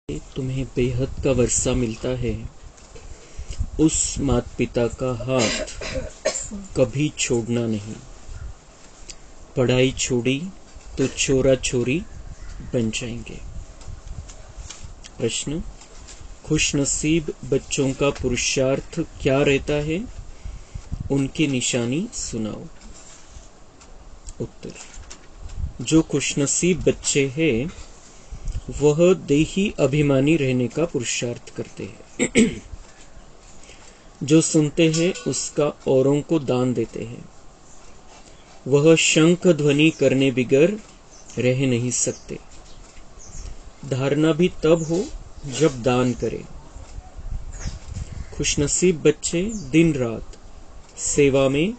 तुम्हें बेहद का वर्षा मिलता है, उस माता पिता का हाथ कभी छोड़ना नहीं। पढ़ाई छोड़ी तो चोरा चोरी बन जाएंगे। प्रश्न, खुशनसीब बच्चों का पुरुषार्थ क्या रहता है, उनकी निशानी सुनाओ। उत्तर, जो खुशनसीब बच्चे हैं वह देही अभिमानी रहने का पुरुषार्थ करते हैं। जो सुनते हैं उसका औरों को दान देते हैं। वह शंख ध्वनि करने बिगर रह नहीं सकते। धारणा भी तब हो जब दान करें। खुशनसीब बच्चे दिन रात सेवा में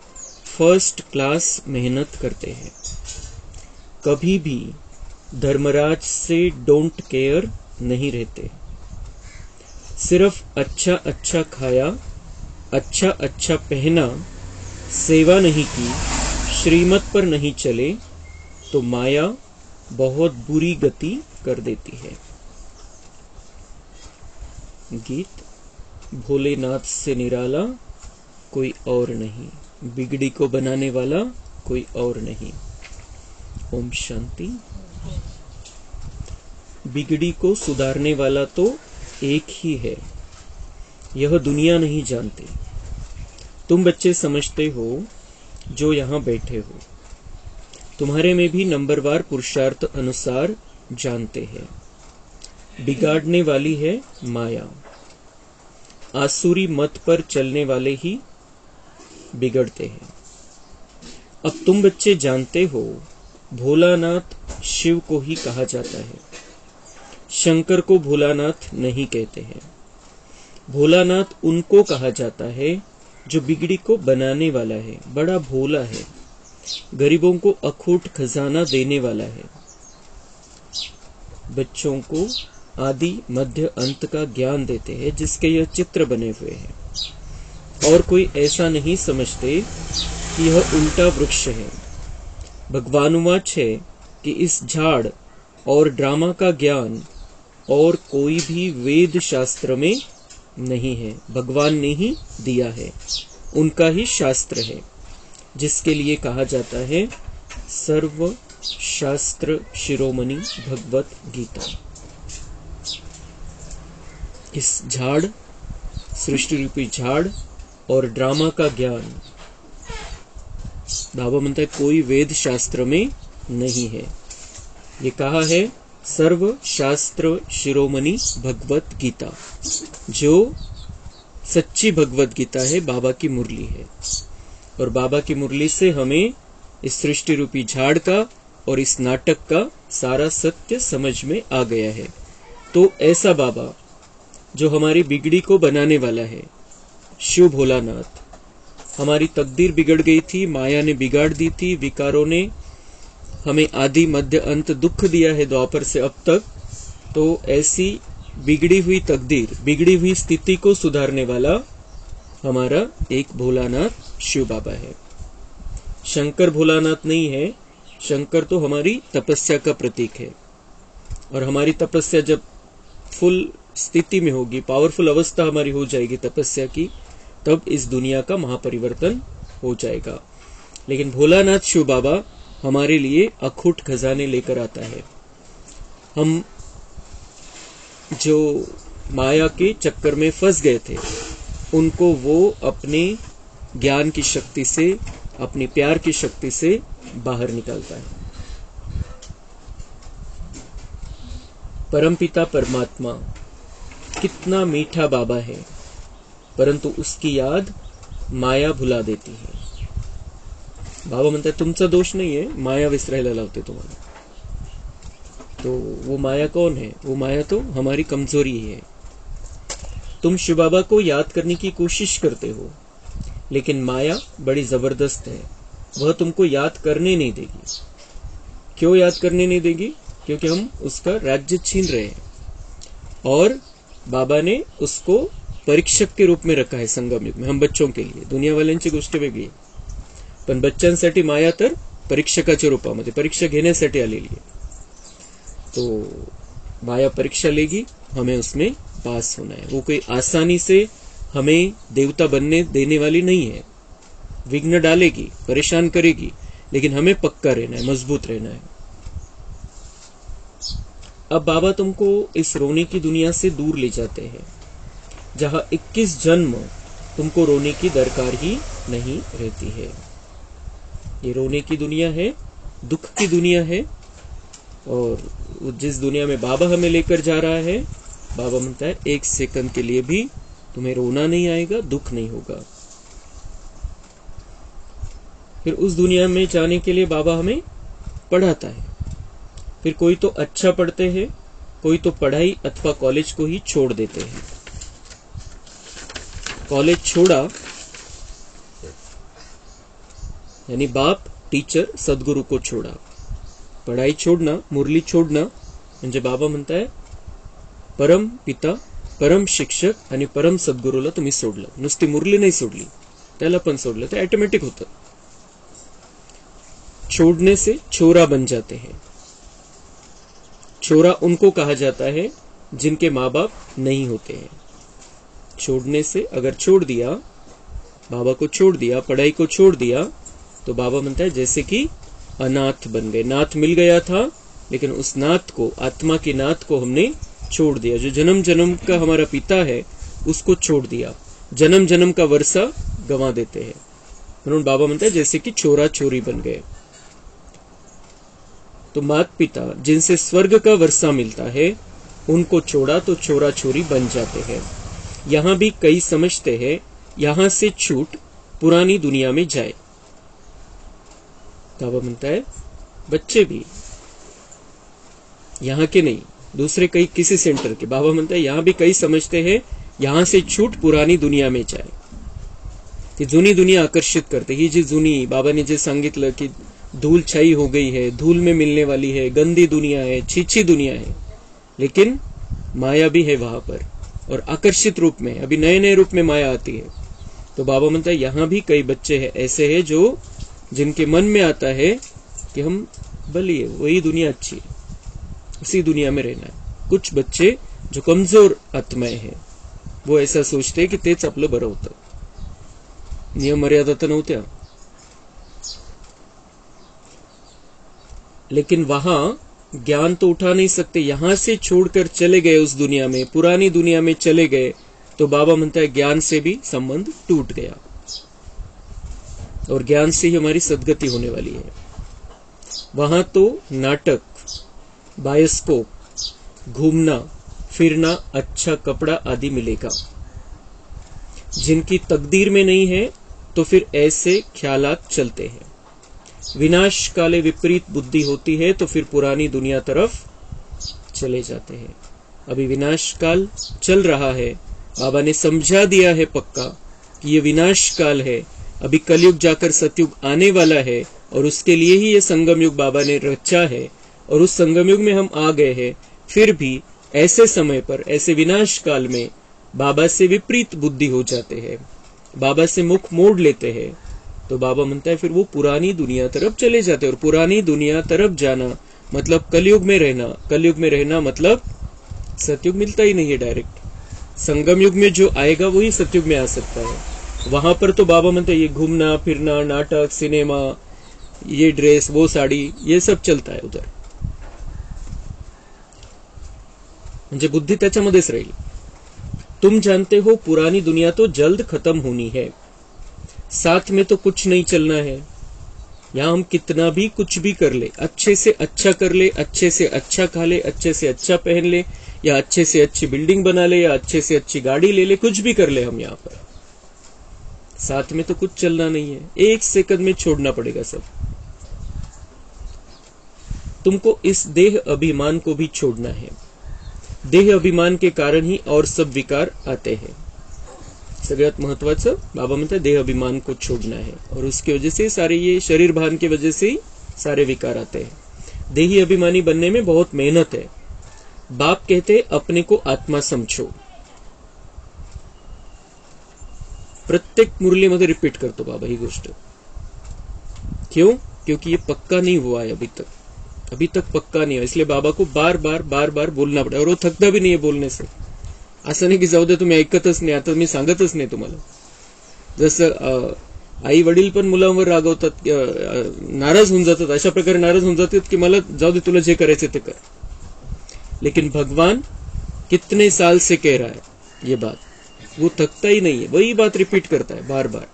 फर्स्ट क्लास मेहनत करते हैं। कभी भी धर्मराज से डोंट केयर नहीं रहते। सिर्फ अच्छा अच्छा खाया, अच्छा अच्छा पहना, सेवा नहीं की, श्रीमत पर नहीं चले तो माया बहुत बुरी गति कर देती है। गीत, भोलेनाथ से निराला कोई और नहीं, बिगड़ी को बनाने वाला कोई और नहीं। ओम शांति। बिगड़ी को सुधारने वाला तो एक ही है, यह दुनिया नहीं जानती। तुम बच्चे समझते हो जो यहाँ बैठे हो, तुम्हारे में भी नंबरवार पुरुषार्थ अनुसार जानते हैं। बिगाड़ने वाली है माया। आसुरी मत पर चलने वाले ही बिगड़ते हैं। अब तुम बच्चे जानते हो भोलानाथ शिव को ही कहा जाता है। शंकर को भोलानाथ नहीं कहते हैं। भोलानाथ उनको कहा जाता है जो बिगड़ी को बनाने वाला है, बड़ा भोला है, गरीबों को अखूट खजाना देने वाला है। बच्चों को आदि मध्य अंत का ज्ञान देते हैं, जिसके यह चित्र बने हुए हैं। और कोई ऐसा नहीं समझते कि यह उल्टा वृक्ष है। भगवानुवाच है कि इस झाड़ और ड्रामा का ज्ञान और कोई भी वेद शास्त्र में नहीं है, भगवान ने ही दिया है, उनका ही शास्त्र है, जिसके लिए कहा जाता है सर्व शास्त्र शिरोमणि भगवत गीता। इस झाड़, सृष्टि रूपी झाड़ और ड्रामा का ज्ञान बाबा म्हणता है कोई वेद शास्त्र में नहीं है। ये कहा है सर्व शास्त्र शिरोमणि भगवत गीता, जो सच्ची भगवत गीता है, बाबा की मुरली है। और बाबा की मुरली से हमें इस सृष्टि रूपी झाड़ का और इस नाटक का सारा सत्य समझ में आ गया है। तो ऐसा बाबा जो हमारी बिगड़ी को बनाने वाला है, शिव भोलानाथ, हमारी तकदीर बिगड़ गई थी, माया ने बिगाड़ दी थी, विकारों ने हमें आदि मध्य अंत दुख दिया है द्वापर से अब तक। तो ऐसी बिगड़ी हुई तकदीर, बिगड़ी हुई स्थिति को सुधारने वाला हमारा एक भोलानाथ शिव बाबा है। शंकर भोलानाथ नहीं है। शंकर तो हमारी तपस्या का प्रतीक है। और हमारी तपस्या जब फुल स्थिति में होगी, पावरफुल अवस्था हमारी हो जाएगी तपस्या की, तब इस दुनिया का महापरिवर्तन हो जाएगा। लेकिन भोलानाथ शिव बाबा हमारे लिए अखूट खजाने लेकर आता है। हम जो माया के चक्कर में फंस गए थे, उनको वो अपने ज्ञान की शक्ति से, अपने प्यार की शक्ति से बाहर निकालता है। परमपिता परमात्मा कितना मीठा बाबा है, परंतु उसकी याद माया भुला देती है। बाबा म्हणतात तुमचा दोष नहीं है, माया विसरायला लावते तुम्हाला। तो वो माया कौन है? वो माया तो हमारी कमजोरी है। तुम शिव बाबा को याद करने की कोशिश करते हो, लेकिन माया बड़ी जबरदस्त है, वह तुमको याद करने नहीं देगी। क्यों याद करने नहीं देगी? क्योंकि हम उसका राज्य छीन रहे हैं। और बाबा ने उसको परीक्षक के रूप में रखा है संगम युग में, हम बच्चों के लिए। दुनिया वाल्यांची गोष्ट वेगळी आहे, पण बच्चांसाठी माया तर परीक्षकाच्या रूपामध्ये परीक्षा घेण्यासाठी आलेली आहे। तो माया परीक्षा लेगी, हमें उसमें पास होना है। वो कोई आसानी से हमें देवता बनने देने वाली नहीं है। विघ्न डालेगी, परेशान करेगी, लेकिन हमें पक्का रहना है, मजबूत रहना है। अब बाबा तुमको इस रोने की दुनिया से दूर ले जाते हैं, जहां 21 जन्म तुमको रोने की दरकार ही नहीं रहती है। ये रोने की दुनिया है, दुख की दुनिया है। और जिस दुनिया में बाबा हमें लेकर जा रहा है, बाबा म्हणता है 1 सेकंड के लिए भी तुम्हें रोना नहीं आएगा, दुख नहीं होगा। फिर उस दुनिया में जाने के लिए बाबा हमें पढ़ाता है। फिर कोई तो अच्छा पढ़ते हैं, कोई तो पढ़ाई अथवा कॉलेज को ही छोड़ देते हैं। कॉलेज छोड़ा यानी बाप, टीचर, सद्गुरु को छोड़ा। पढ़ाई छोड़ना, मुरली छोड़णं म्हणजे बाबा म्हणताय परम पिता, परम शिक्षक आणि परम सद्गुरूला तुम्ही सोडलं। नुसती मुरली नाही सोडली, त्याला पण सोडलं, ते ऑटोमॅटिक होतं। छोड़ने से छोरा बन जाते हैं। छोरा उनको कहा जाता है जिनके माँ बाप नहीं होते हैं। छोड़ने से, अगर छोड़ दिया, बाबा को छोड़ दिया, पढ़ाई को छोड़ दिया, तो बाबा म्हणता है जैसे कि अनाथ बन गए। नाथ मिल गया था, लेकिन उस नाथ को, आत्मा की नाथ को हमने छोड़ दिया। जो जन्म जन्म का हमारा पिता है, उसको छोड़ दिया। जन्म जन्म का वर्षा गंवा देते हैं। म्हणून बाबा म्हणता है जैसे कि छोरा छोरी बन गए। तो माता पिता जिनसे स्वर्ग का वर्षा मिलता है, उनको छोड़ा तो छोरा छोरी बन जाते हैं। यहां भी कई समझते हैं यहां से छूट पुरानी दुनिया में जाए। बाबा म्हणता है बच्चे भी यहाँ के नहीं, दूसरे कई किसी सेंटर के। बाबा म्हणता है यहां भी कई समझते हैं यहां से छूट पुरानी दुनिया में जाए। ती जुनी दुनिया आकर्षित करते। ही जी जुनी, बाबाने जे सांगितलं की धूल छाई हो गई है, धूल में मिलने वाली है, गंदी दुनिया है, छीछी दुनिया है, लेकिन माया भी है वहां पर, और आकर्षित रूप में, अभी नए नए रूप में माया आती है। तो बाबा म्हणता है यहां भी कई बच्चे हैं ऐसे हैं जो, जिनके मन में आता है कि हम बलिए, वही दुनिया अच्छी है, उसी दुनिया में रहना है। कुछ बच्चे जो कमजोर आत्माएं हैं, वो ऐसा सोचते कि तेच आपलं बरं होतं। नियम मर्यादा तर नव्हत्या, लेकिन वहां ज्ञान तो उठा नहीं सकते। यहां से छोड़कर चले गए उस दुनिया में, पुरानी दुनिया में चले गए, तो बाबा म्हणता है ज्ञान से भी संबंध टूट गया, और ज्ञान से ही हमारी सद्गति होने वाली है। वहां तो नाटक, बायोस्कोप, घूमना फिरना, अच्छा कपड़ा आदि मिलेगा। जिनकी तकदीर में नहीं है, तो फिर ऐसे ख्यालात चलते हैं। विनाश काले विपरीत बुद्धि होती है, तो फिर पुरानी दुनिया तरफ चले जाते हैं। अभी विनाश काल चल रहा है, बाबा ने समझा दिया है पक्का कि ये विनाश काल है। अभी कलयुग जाकर सतयुग आने वाला है, और उसके लिए ही ये संगम युग बाबा ने रचा है, और उस संगम युग में हम आ गए हैं। फिर भी ऐसे समय पर, ऐसे विनाश काल में बाबा से विपरीत बुद्धि हो जाते हैं, बाबा से मुख मोड़ लेते हैं, तो बाबा म्हणता है फिर वो पुरानी दुनिया तरफ चले जाते हैं। और पुरानी दुनिया तरफ जाना मतलब कलयुग में रहना। कलयुग में रहना मतलब सतयुग मिलता ही नहीं है डायरेक्ट। संगम युग में जो आएगा वही सतयुग में आ सकता है। वहां पर तो बाबा म्हणता है ये घूमना फिरना, नाटक, सिनेमा, ये ड्रेस, वो साड़ी, ये सब चलता है उधर। म्हणजे बुद्धी त्याच्यामध्येच राहील। तुम जानते हो पुरानी दुनिया तो जल्द खत्म होनी है, साथ में तो कुछ नहीं चलना है। यहां हम कितना भी कुछ भी कर ले, अच्छे से अच्छा कर ले, अच्छे से अच्छा खा ले, अच्छे से अच्छा पहन ले, या अच्छे से अच्छी बिल्डिंग बना ले, या अच्छे से अच्छी गाड़ी ले ले, कुछ भी कर ले हम यहाँ पर, साथ में तो कुछ चलना नहीं है। 1 सेकंड में छोड़ना पड़ेगा सब। तुमको इस देह अभिमान को भी छोड़ना है। देह अभिमान के कारण ही और सब विकार आते हैं। सगळ्यात महत्वाचं बाबा म्हणतात देह अभिमान को छोड़ना है, और उसकी वजह से सारे ये शरीर भान की वजह से ही सारे विकार आते हैं। देही अभिमानी बनने में बहुत मेहनत है। बाप कहते अपने को आत्मा समझो। प्रत्येक मुरलीमध्ये रिपीट करतो बाबा ही गोष्ट। क्यों? क्योंकि ये पक्का नहीं हुआ है अभी तक। अभी तक पक्का नहीं है, इसलिए बाबा को बार बार बोलना पड़ा, और वो थकता भी नहीं है बोलने से. असं नाही की जाऊ दे तुम्ही ऐकतच नाही, आता मी सांगतच नाही तुम्हाला. जसं आई वडील पण मुलांवर रागवतात, नाराज होऊन जातात, अशा प्रकारे नाराज होऊन जातात की मला जाऊ दे, तुला जे करायचं ते कर. लेकिन भगवान कितने साल से कह रहा है ये बात, वो थकता ही नहीं है, वही बात रिपीट करता है बार बार.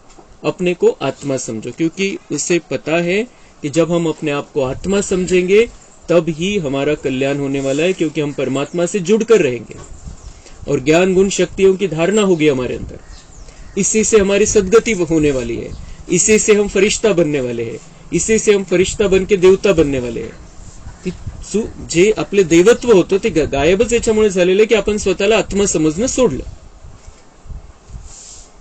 अपने को आत्मा समझो, क्योंकि उसे पता है कि जब हम अपने आप को आत्मा समझेंगे तब ही हमारा कल्याण होने वाला है, क्योंकि हम परमात्मा से जुड़कर रहेंगे और ज्ञान गुण शक्तियों की धारणा होगी हमारे अंदर. इसी से हमारी सद्गति होने वाली है, इसी से हम फरिश्ता बनने वाले हैं, इसी से हम फरिश्ता बन के देवता बनने वाले हैं. जे आपले देवत्व होतं ते गायबच याच्यामुळे झालेलं की आपण स्वतःला आत्मा समजणं सोडलं.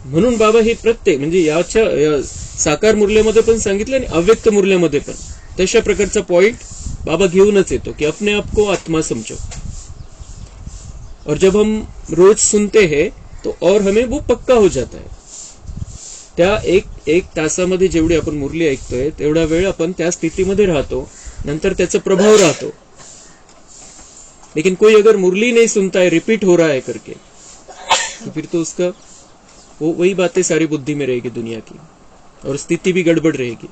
म्हणून बाबा हे प्रत्येक म्हणजे याच्या साकार मुरल्यामध्ये पण सांगितलं आणि अव्यक्त मुरल्यामध्ये पण तशा प्रकारचा पॉइंट बाबा घेऊनच येतो की अपने आप को आत्मा समझो. और जब हम रोज सुनते हैं तो और हमें वो पक्का हो जाता है. त्या एक तासामध्ये जेवढी आपण मुरली ऐकतोय तेवढा वेळ आपण त्या स्थितीमध्ये राहतो, नंतर त्याचा प्रभाव राहतो. लेकिन कोई अगर मुरली नहीं सुनता है, रिपीट हो रहा है करके, तो फिर तो उसका वो वही बातें सारी बुद्धि में रहेगी दुनिया की, और स्थिति भी गड़बड़ रहेगी.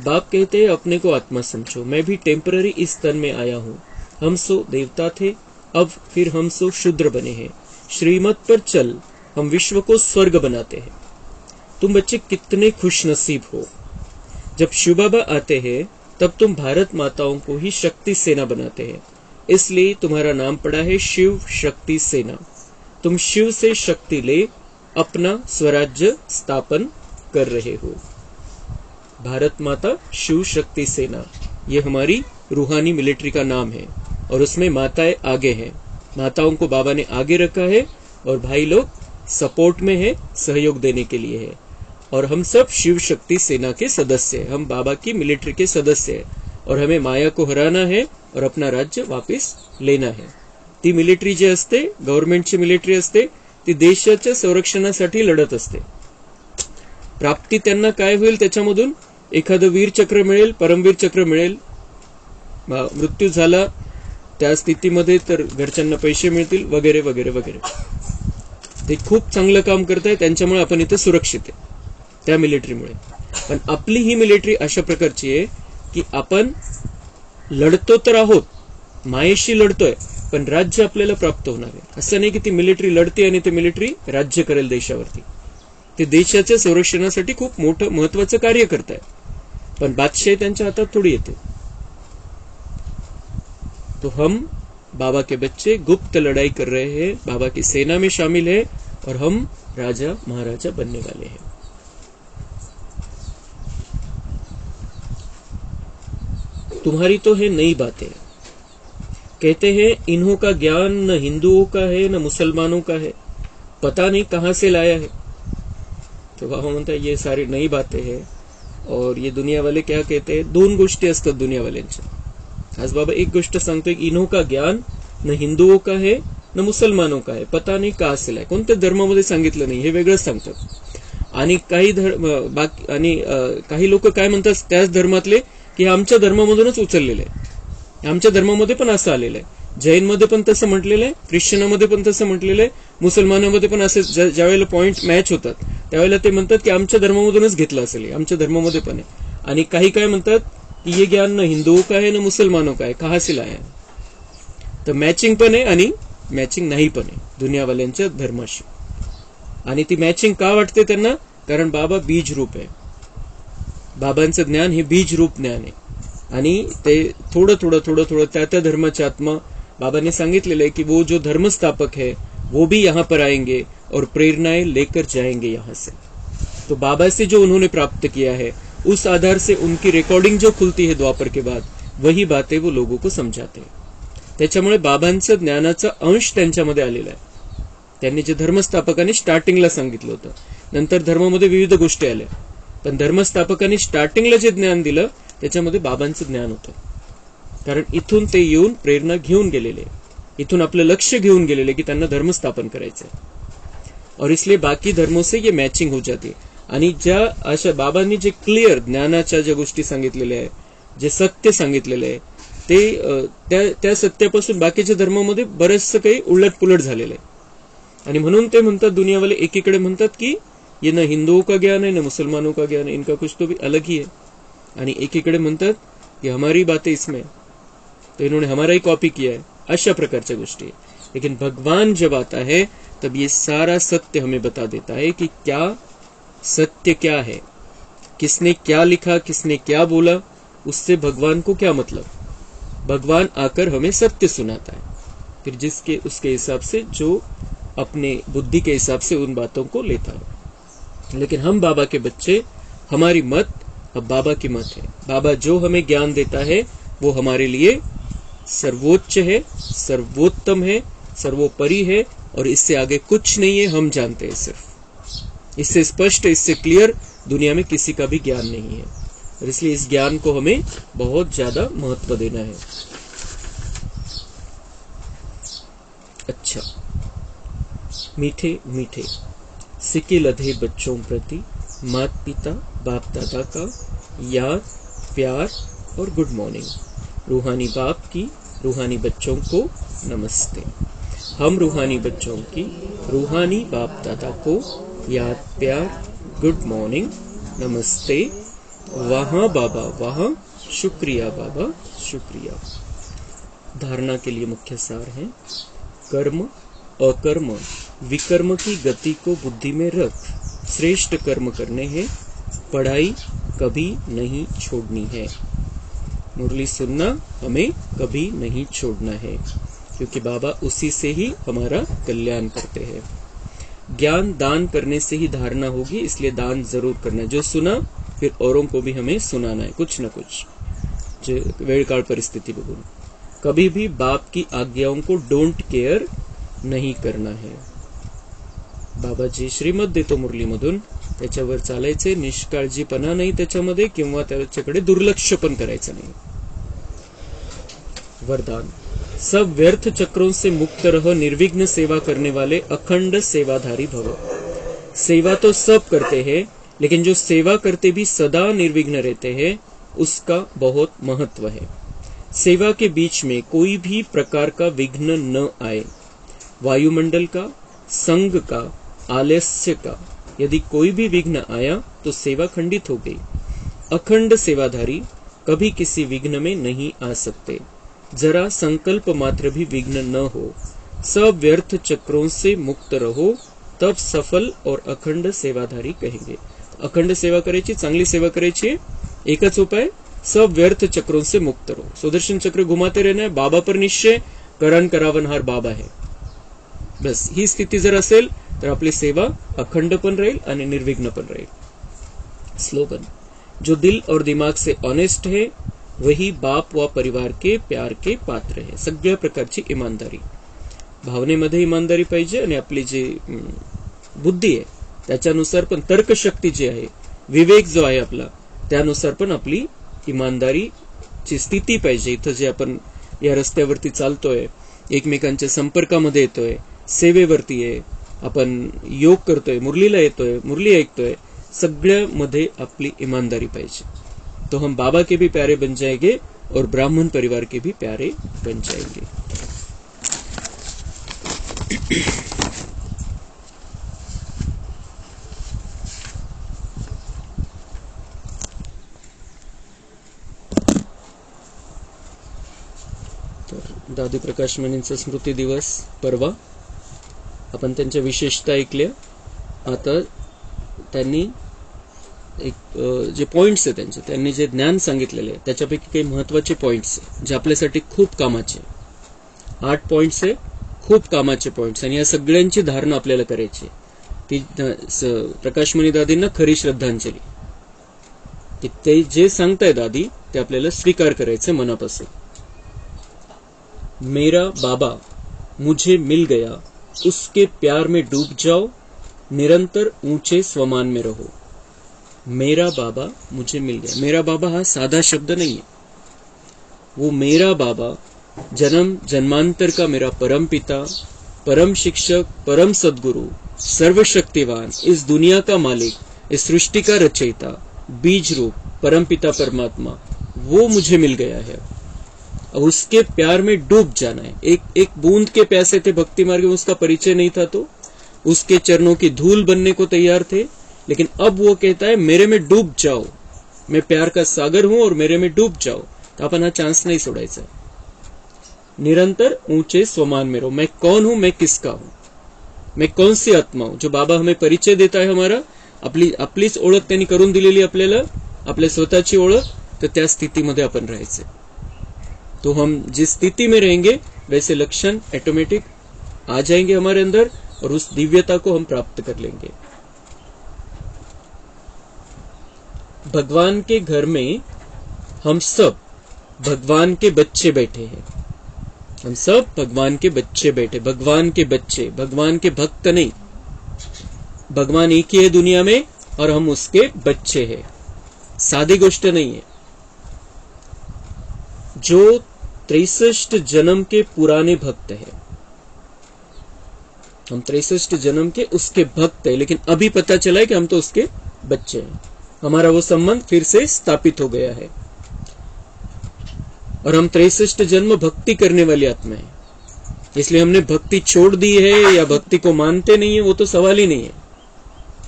बाप कहते हैं अपने को आत्मा समझो, मैं भी टेम्पररी इस तन में आया हूं. हम सो देवता थे, अब फिर हम सो शूद्र बने हैं. श्रीमत पर चल, हम विश्व को स्वर्ग बनाते हैं. तुम बच्चे कितने खुशनसीब हो. जब शिव बाबा आते हैं तब तुम भारत माताओं को ही शक्ति सेना बनाते हैं, इसलिए तुम्हारा नाम पड़ा है शिव शक्ति सेना. तुम शिव से शक्ति ले अपना स्वराज्य स्थापन कर रहे हो. भारत माता शिव शक्ति सेना, ये हमारी रूहानी मिलिट्री का नाम है, और उसमें माताएं आगे हैं. माताओं को बाबा ने आगे रखा है और भाई लोग सपोर्ट में है, सहयोग देने के लिए है. और हम सब शिव शक्ति सेना के सदस्य हैं, हम बाबा की मिलिट्री के सदस्य हैं, और हमें माया को हराना है और अपना राज्य वापस लेना है. ती मिलिट्री जी असते, गव्हर्नमेंटची मिलिट्री असते, ती देशाच्या संरक्षणासाठी लढत असते. प्राप्ती त्यांना काय होईल त्याच्यामधून, एखादं वीर चक्र मिळेल, परमवीर चक्र मिळेल. मृत्यू झाला त्या स्थितीमध्ये तर घरच्यांना पैसे मिळतील, वगैरे वगैरे वगैरे. ते खूप चांगलं काम करताय, त्यांच्यामुळे आपण इथे सुरक्षित आहे त्या मिलिटरीमुळे. पण आपली ही मिलिटरी अशा प्रकारची आहे की आपण लढतो तर आहोत, मायेशी लढतोय, पण राज्य आपल्याला प्राप्त होणार आहे. असं नाही की ती मिलिटरी लढते आणि ती मिलिटरी राज्य करेल देशावरती. ते देशाच्या संरक्षणासाठी खूप मोठं महत्वाचं कार्य करताय, पण बादशाही त्यांच्या हातात थोडी येते. तो हम बाबा के बच्चे गुप्त लड़ाई कर रहे हैं, बाबा की सेना में शामिल है, और हम राजा महाराजा बनने वाले हैं. तुम्हारी तो है नई बातें. कहते हैं इन्हों का ज्ञान न हिंदुओं का है न मुसलमानों का है, पता नहीं कहां से लाया है. तो बाबा म्हणता ये सारी नई बातें हैं. और ये दुनिया वाले क्या कहते हैं, दोन गोष्टी असतात दुनियावाल्यांच्या. आज बाबा एक गोष्ट सांगतोय की इन्हों का ज्ञान न हिंदुओं का है न मुसलमानों का है, पता नहीं कहां से लाया. कोणत्या धर्मामध्ये सांगितलं नाही, हे वेगळंच सांगतात. आणि काही लोक काय म्हणतात त्याच धर्मातले की आमच्या धर्मामधूनच उचललेलं आहे, आमच्या धर्मामध्ये पण असं आलेलं आहे. जैनमध्ये पण तसं म्हटलेलं आहे, ख्रिश्चनामध्ये पण तसं म्हटलेलं आहे, मुसलमानामध्ये पण असे ज्यावेळेला पॉइंट मॅच होतात त्यावेळेला ते म्हणतात की आमच्या धर्मामधूनच घेतलं असेल, आमच्या धर्मामध्ये पण आहे. आणि काही काय म्हणतात की ये ज्ञान न हिंदुओं का है न मुसलमानों का है, कहां से लाया है. तर मॅचिंग पण आहे आणि मॅचिंग नाही पण आहे दुनियावाल्यांच्या धर्माशी. आणि ती मॅचिंग का वाटते त्यांना, कारण बाबा बीज रूप आहे. बाबांचं ज्ञान हे बीज रूप ज्ञान आहे. आणि ते थोडं थोडं थोडं थोडं त्या धर्माची आत्मा, बाबा ने सांगितलेलं आहे की वो जो धर्मस्थापक है वो भी यहाँ पर आएंगे और प्रेरणाएं लेकर जाएंगे यहाँ से. तो बाबा से जो उन्होंने प्राप्त किया है उस आधार से उनकी रिकॉर्डिंग जो खुलती है द्वापर के बाद, वही बातें वो लोगों को समझाते हैं. त्याच्यामुळे बाबांचं ज्ञानाचा अंश त्यांच्यामध्ये आलेला आहे. त्यांनी जे धर्मस्थापकांनी स्टार्टिंगला सांगितलं होतं, नंतर धर्मामध्ये विविध गोष्टी आल्या, पण धर्मस्थापकांनी स्टार्टिंगला जे ज्ञान दिलं त्याच्यामध्ये बाबांचं ज्ञान होतं. कारण इथून ते येऊन प्रेरणा घेऊन गेलेले, इथून आपलं लक्ष घेऊन गेलेले की त्यांना धर्म स्थापन करायचंय. और इसलिए बाकी धर्मों से ये मैचिंग हो जाती है. आणि ज्या अशा बाबांनी जे क्लिअर ज्ञानाच्या ज्या गोष्टी सांगितलेल्या आहे, जे सत्य सांगितलेलं आहे, ते त्या सत्यापासून बाकीच्या धर्मामध्ये बरेचसं काही उलटपुलट झालेलं आहे. आणि म्हणून ते म्हणतात, दुनियावाले एकीकडे म्हणतात की ये न हिंदुओं का ज्ञान है न मुसलमानों का ज्ञान है, इनका कुछ तो भी अलग ही है. आणि एकीकडे म्हणतात की हमारी बातें इसमें, तो इन्होंने हमारा ही कॉपी किया है. अशा प्रकारच्या गोष्टी है. लेकिन भगवान जब आता है तब ये सारा सत्य हमें बता देता है कि क्या सत्य क्या है, किसने क्या लिखा, किसने क्या बोला, उससे भगवान को क्या मतलब. भगवान आकर हमें सत्य सुनाता है, फिर जिसके उसके हिसाब से जो अपने बुद्धि के हिसाब से उन बातों को लेता है. लेकिन हम बाबा के बच्चे, हमारी मत अब बाबा की मत है. बाबा जो हमें ज्ञान देता है वो हमारे लिए सर्वोच्च है, सर्वोत्तम है, सर्वोपरि है, और इससे आगे कुछ नहीं है. हम जानते हैं सिर्फ इससे स्पष्ट, इससे क्लियर दुनिया में किसी का भी ज्ञान नहीं है. और इसलिए इस ज्ञान को हमें बहुत ज्यादा महत्व देना है. अच्छा, मीठे मीठे सिके लधे बच्चों प्रति माता पिता बाप दादा का याद, प्यार और गुड मॉर्निंग. रूहानी बाप की रूहानी बच्चों को नमस्ते. हम रूहानी बच्चों की रूहानी बाप दादा को याद, प्यार, गुड मॉर्निंग, नमस्ते. वहां बाबा वहां, शुक्रिया बाबा शुक्रिया. धारणा के लिए मुख्य सार है, कर्म अकर्म विकर्म की गति को बुद्धि में रख श्रेष्ठ कर्म करने हैं, पढ़ाई कभी नहीं छोड़नी है. मुरली सुनना हमें कभी नहीं छोड़ना है, क्योंकि बाबा उसी से ही हमारा कल्याण करते हैं. ज्ञान दान करने से ही धारणा होगी, इसलिए दान जरूर करना है. जो सुना फिर औरों को भी हमें सुनाना है, कुछ न कुछ वेळ काळ परिस्थिती बघून. कभी भी बाप की आज्ञाओं को डोंट केयर नहीं करना है. बाबाजी श्रीमत देतो मुरलीमधून, त्याच्यावर चालायचे, निष्काळजीपणा नाही त्याच्यामध्ये, किंवा त्याच्याकडे दुर्लक्ष पण करायचं नाही. वरदान, सब व्यर्थ चक्रों से मुक्त रहो, निर्विघ्न सेवा करने वाले अखंड सेवाधारी भव. सेवा तो सब करते हैं, लेकिन जो सेवा करते भी सदा निर्विघ्न रहते हैं, उसका बहुत महत्व है. सेवा के बीच में कोई भी प्रकार का विघ्न न आए. वायुमंडल का, संग का, आलस्य का, यदि कोई भी विघ्न आया तो सेवा खंडित हो गई. अखंड सेवाधारी कभी किसी विघ्न में नहीं आ सकते. जरा संकल्प मात्र भी विघ्न न हो. सब व्यर्थ चक्रों से मुक्त रहो, तब सफल और अखंड सेवाधारी कहेंगे. अखंड सेवा करायची, चांगली सेवा करायची, एकच उपाय, सब व्यर्थ चक्रों से मुक्त रहो. सुदर्शन चक्र घुमाते रहना है. बाबा पर निश्चय, करण करावनहार बाबा है. बस ही स्थिती जर असेल तर आपली सेवा अखंड पण राहील आणि निर्विघ्न पण राहील. स्लोगन, जो दिल और दिमाग से ऑनेस्ट है वही बाप व परिवार के प्यार के पात्र है. सगळ्या प्रकारची इमानदारी, भावनेमध्ये इमानदारी पाहिजे, आणि आपली जी बुद्धी आहे त्याच्यानुसार पण, तर्कशक्ती जी आहे, विवेक जो आहे आपला, त्यानुसार पण आपली इमानदारीची स्थिती पाहिजे. इथं जे आपण या रस्त्यावरती चालतोय, एकमेकांच्या संपर्कामध्ये येतोय, सेवेवरती आहे, आपण योग करतोय, मुरलीला येतोय, मुरली ऐकतोय, सगळ्यामध्ये आपली ईमानदारी पाहिजे. तो हम बाबा के भी प्यारे बन जाएंगे और ब्राह्मण परिवार के भी प्यारे बन जाएंगे. तर दादू प्रकाश मणींचा स्मृती दिवस परवा, आपण त्यांच्या विशेषता ऐकल्या. आता त्यांनी एक जे पॉइंट्स आहे त्यांनी जे ज्ञान सांगितलेले आहे त्याच्यापैकी काही महत्वाचे पॉइंट्स जे आपल्यासाठी खूप कामाचे, 8 पॉइंट्स आहे, खूप कामाचे पॉइंट्स, आणि या सगळ्यांची धारणा आपल्याला करायची. ती प्रकाशमणी दादींना खरी श्रद्धांजली, की ते जे सांगताय दादी ते आपल्याला स्वीकार करायचं मनापासून. मेरा बाबा मुझे मिल गया, उसके प्यार में डूब जाओ, निरंतर ऊंचे स्वमान में रहो. मेरा बाबा मुझे मिल गया. मेरा बाबा हा साधा शब्द नहीं है, वो मेरा बाबा जन्म जन्मांतर का मेरा परम पिता, परम शिक्षक, परम सद्गुरु, सर्वशक्तिवान, इस दुनिया का मालिक, इस सृष्टि का रचयिता, बीज रूप परमपिता परमात्मा, वो मुझे मिल गया है। अब उसके प्यार में डूब जाना है। एक बूंद के प्यासे थे भक्ति मार्ग में, उसका परिचय नहीं था तो उसके चरणों की धूल बनने को तैयार थे, लेकिन अब वो कहता है मेरे में डूब जाओ, मैं प्यार का सागर हूं और मेरे में डूब जाओ। तो आपण हा चान्स नाही सोडायचा। निरंतर ऊंचे स्वमान में रहो। मैं कौन हूं, मैं किसका हूं, मैं कौन सी आत्मा हूं। जो बाबा हमें परिचय देता है हमारा, आपलीच ओळख त्यांनी करून दिलेली आपल्याला, आपल्या स्वतःची ओळख, तर त्या स्थितीमध्ये आपण राहायचे। तो हम जिस स्थिति में रहेंगे वैसे लक्षण ऑटोमेटिक आ जाएंगे हमारे अंदर और उस दिव्यता को हम प्राप्त कर लेंगे। भगवान के घर में हम सब भगवान के बच्चे बैठे हैं। हम सब भगवान के बच्चे बैठे, भगवान के बच्चे, भगवान के भक्त नहीं। भगवान एक ही है दुनिया में और हम उसके बच्चे हैं। सादी गोष्ट नहीं है। जो 63 जन्म के पुराने भक्त हैं, हम 63 जन्म के उसके भक्त हैं, लेकिन अभी पता चला है कि हम तो उसके बच्चे हैं। हमारा वो संबंध फिर से स्थापित हो गया है और हम 63 जन्म भक्ति करने वाली आत्मा है। इसलिए हमने भक्ति छोड़ दी है या भक्ति को मानते नहीं है, वो तो सवाल ही नहीं है।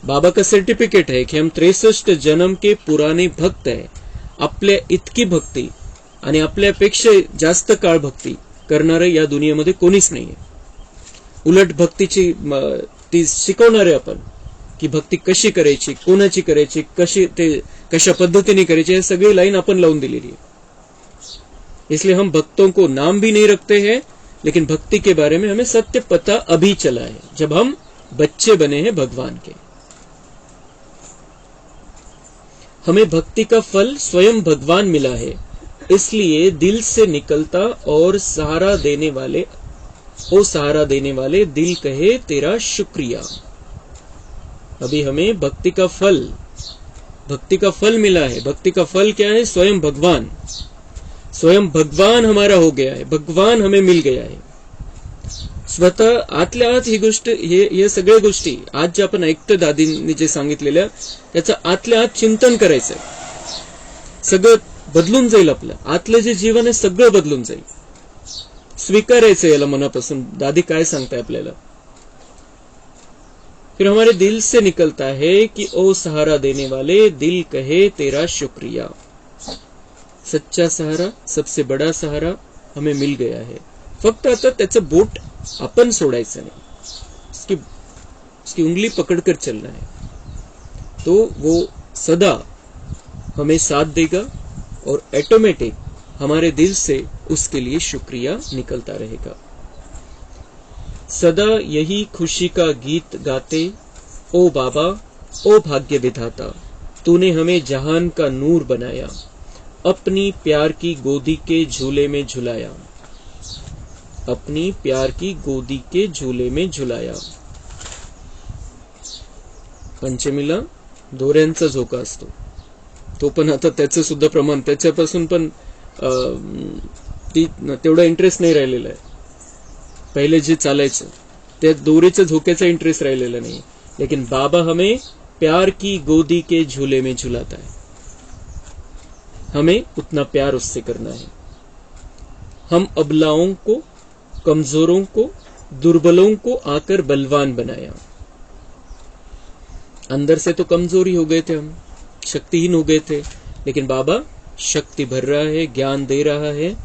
बाबा का सर्टिफिकेट है कि हम 63 जन्म के पुराने भक्त है। आपल्या इतकी भक्ती आणि आपल्यापेक्षा जास्त काळ भक्ती करणारे या दुनियेमध्ये कोणीच नाहीये। उलट भक्तीची ती शिकवणारे आपण की भक्ती कशी करायची, कोणाची करायची, कशा पद्धतीने करायची, हे सगळी लाइन अपन लावून दिलेली है। इसलिए हम भक्तों को नाम भी नहीं रखते हैं, लेकिन भक्ति के बारे में हमें सत्य पता अभी चला है जब हम बच्चे बने हैं भगवान के। हमें भक्ति का फल स्वयं भगवान मिला है, इसलिए दिल से निकलता और सहारा देने वाले दिल कहे तेरा शुक्रिया। अभी हमें भक्ति का फल मिला है। भक्ति का फल क्या है? स्वयं भगवान हमारा हो गया है, भगवान हमें मिल गया है। स्वतः आतल्या आत ही गोष्ट, हे सगळ्या गोष्टी आज जे आपण ऐकतो दादींनी जे सांगितलेल्या, त्याचं आतल्या आत चिंतन करायचंय। सगळं बदलून जाईल, आपलं आतलं जे जीवन आहे सगळं बदलून जाईल। स्वीकारायचं याला मनापासून, दादी काय सांगताय आपल्याला। फिर हमारे दिल से निकलता है कि ओ सहारा देने वाले दिल कहे तेरा शुक्रिया। सच्चा सहारा, सबसे बड़ा सहारा हमें मिल गया है। फक्त आता त्याचं बोट आपण सोडायचं नाही, उसकी उंगली पकड़कर चलना है, तो वो सदा हमें साथ देगा और ऑटोमेटिक हमारे दिल से उसके लिए शुक्रिया निकलता रहेगा। सदा यही खुशी का गीत गाते ओ बाबा, ओ भाग्य विधाता, तूने हमें जहान का नूर बनाया, अपनी प्यार की गोदी के झूले में झुलाया, अपनी प्यार की गोदी के झूले में झुलाया। पंचमीला दोऱ्यांचा झोका असतो, तो पण आता त्याचं सुद्धा प्रमाण, त्याच्यापासून पण तेवढा इंटरेस्ट नाही राहिलेला आहे। पहिले जे चालायचं त्या दोरीच्या झोक्याचा इंटरेस्ट राहिलेला नाही, लेकिन बाबा हमें प्यार की गोदी के झूले में झुलाता है। हमें उतना प्यार उससे करना है। हम अबलाओं को, कमजोरों को, दुर्बलों को आकर बलवान बनाया। अंदर से तो कमजोरी हो गए थे, हम शक्तिहीन हो गए थे, लेकिन बाबा शक्ति भर रहा है, ज्ञान दे रहा है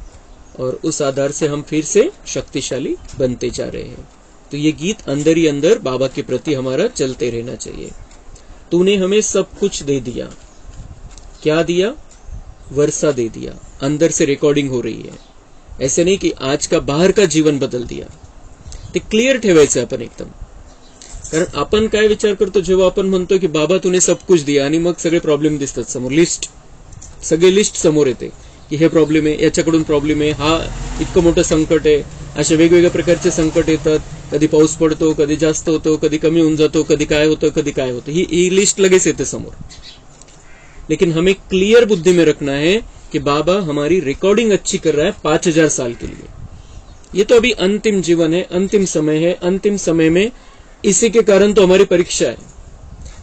और उस आधार से हम फिर से शक्तिशाली बनते जा रहे हैं। तो ये गीत अंदर ही अंदर बाबा के प्रति हमारा चलते रहना चाहिए। तूने हमें सब कुछ दे दिया। क्या दिया? वर्षा दे दिया। अंदर से रिकॉर्डिंग हो रही है, ऐसे नहीं कि आज का बाहर का जीवन बदल दिया। ते क्लिअर ठेवायचं आपण एकदम। कारण आपण काय विचार करतो जेव्हा आपण म्हणतो की बाबा तूने सब कुछ दिया, आणि मग सगळे प्रॉब्लेम दिसतात समोर, सगळे लिस्ट समोर येते की हे प्रॉब्लेम आहे, याच्याकडून प्रॉब्लेम आहे, हा इतकं मोठं संकट आहे, असे वेगवेगळ्या प्रकारचे संकट येतात। कधी पाऊस पडतो, कधी जास्त होतो, कधी कमी होऊन जातो, कधी काय होतं, ही लिस्ट लगेच येते समोर। लेकिन हमें क्लियर बुद्धि में रखना है कि बाबा हमारी रिकॉर्डिंग अच्छी कर रहा है 5000 साल के लिए। ये तो अभी अंतिम जीवन है, अंतिम समय है। अंतिम समय में इसी के कारण तो हमारी परीक्षा है।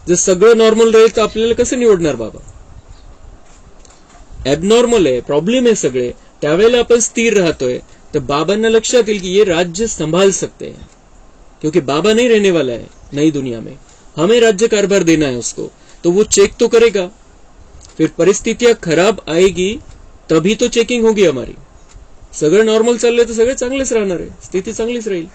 जर सगळं नॉर्मल राहील तर आपल्याला कसं निवडणार बाबा? ॲबनॉर्मल आहे, प्रॉब्लेम आहे सगळे, त्यावेळेला आपण स्थिर राहतोय तो बाबांना लक्षात येईल कि ये राज्य संभाल सकते हैं, क्योंकि बाबा नहीं रहने वाला है नई दुनिया में, हमें राज्य कारभार देना है उसको, तो वो चेक तो करेगा। फिर परिस्थितियां खराब आएगी तभी तो चेकिंग होगी हमारी। सगळं नॉर्मल चाललंय तर सगळे चांगलेच राहणार आहे, स्थिती चांगलीच राहील।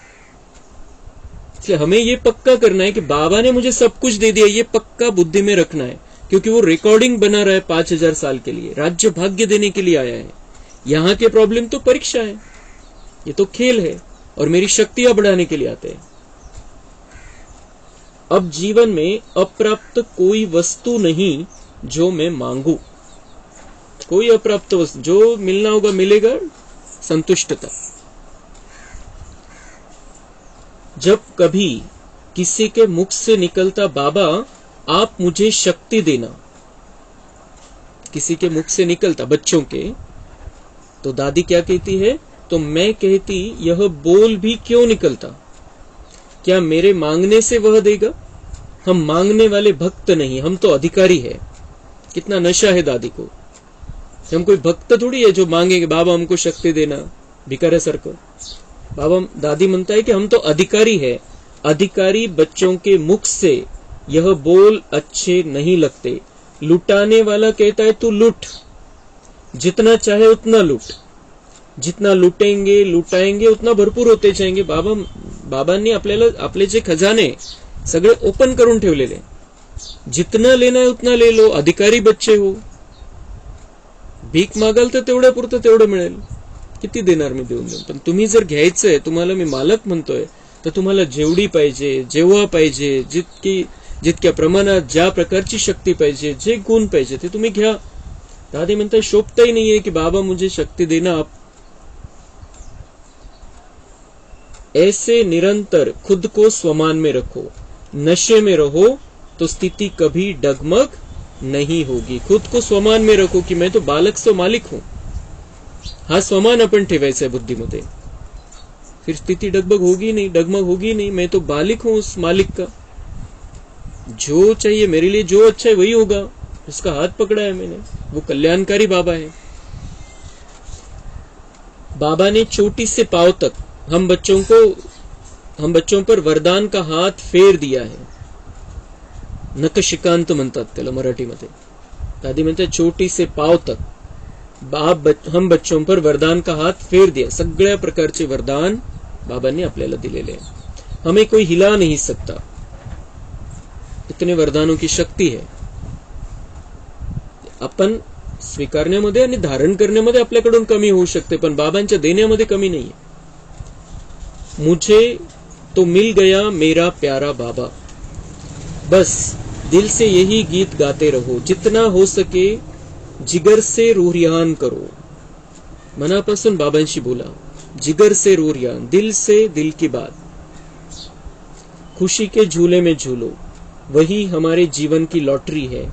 इसलिए हमें ये पक्का करना है कि बाबा ने मुझे सब कुछ दे दिया, ये पक्का बुद्धि में रखना है, क्योंकि वो रिकॉर्डिंग बना रहा है 5000 साल के लिए, राज्य भाग्य देने के लिए आया है। यहाँ के प्रॉब्लम तो परीक्षा है, ये तो खेल है, और मेरी शक्तियां बढ़ाने के लिए आते हैं। अब जीवन में अप्राप्त कोई वस्तु नहीं जो मैं मांगू, कोई अप्राप्त वस्तु, जो मिलना होगा मिलेगा, संतुष्टता। जब कभी किसी के मुख से निकलता बाबा आप मुझे शक्ति देना, किसी के मुख से निकलता बच्चों के, तो दादी क्या कहती है, तो मैं कहती यह बोल भी क्यों निकलता, क्या मेरे मांगने से वह देगा? हम मांगने वाले भक्त नहीं, हम तो अधिकारी है। कितना नशा है दादी को, हम कोई भक्त थोड़ी है जो मांगेंगे बाबा हमको शक्ति देना, भिकारे सर को। बाबा दादी म्हणता है कि हम तो अधिकारी है, अधिकारी बच्चों के मुख से यह बोल अच्छे नहीं लगते। लुटाने वाला कहता है तू लूट, जितना चाहे उतना लूट, जितना लुटेंगे लुटाएंगे उतना भरपूर होते जाएंगे। बाबांनी आपल्याला आपले जे खजाने सगळे ओपन करून ठेवलेले, जितना लेना है उतना ले लो, अधिकारी बच्चे हो। भीक मागाल तर तेवढ्या पुरतं तेवढं मिळेल, किती देणार मी देऊन देऊन, पण तुम्ही जर घ्यायचंय, तुम्हाला मी मालक म्हणतोय, तर तुम्हाला जेवढी पाहिजे, जेव्हा पाहिजे, जितक्या प्रमाणात, ज्या प्रकारची शक्ती पाहिजे, जे गुण पाहिजे ते तुम्ही घ्या। दादी म्हणतात शोभताही नाहीये कि बाबा मुझे शक्ति देना आप। ऐसे निरंतर खुद को स्वमान में रखो, नशे में रहो तो स्थिति कभी डगमग नहीं होगी। खुद को स्वमान में रखो कि मैं तो बालक से मालिक हूं, हा स्वमान आपण ठेवायचा आहे बुद्धीमध्ये, फिर स्थिति डगमग होगी नहीं, डगमग होगी नहीं। मैं तो बालिक हूं उस मालिक का, जो चाहिए मेरे लिए, जो अच्छा है वही होगा, उसका हाथ पकड़ा है मैंने, वो कल्याणकारी बाबा है। बाबा ने चोटी से पांव तक हम बच्चों पर वरदान का हाथ फेर दिया है। नखशिकांत म्हणतात त्याला मराठीमध्ये। दादी म्हणते चोटी से पांव तक हम बच्चों पर वरदान का हाथ फेर दिया, सगळ्या प्रकारचे वरदान बाबांनी आपल्याला दिलेले हैं, हमें कोई हिला नहीं सकता, इतने वरदानों की शक्ती है। आपण स्वीकारण्यामध्ये आणि धारण करण्यामध्ये आपल्याकडून कमी होऊ शकते, पण बाबांच्या देण्यामध्ये कमी नाहीये। मुझे तो मिल गया मेरा प्यारा बाबा, बस दिल से यही गीत गाते रहो, जितना हो सके जिगर से रूहरियान करो। मनापासून बाबांशी बोला, जिगर से रूहरियान, दिल से दिल की बात। खुशी के झूले में झूलो, वही हमारे जीवन की लॉटरी है।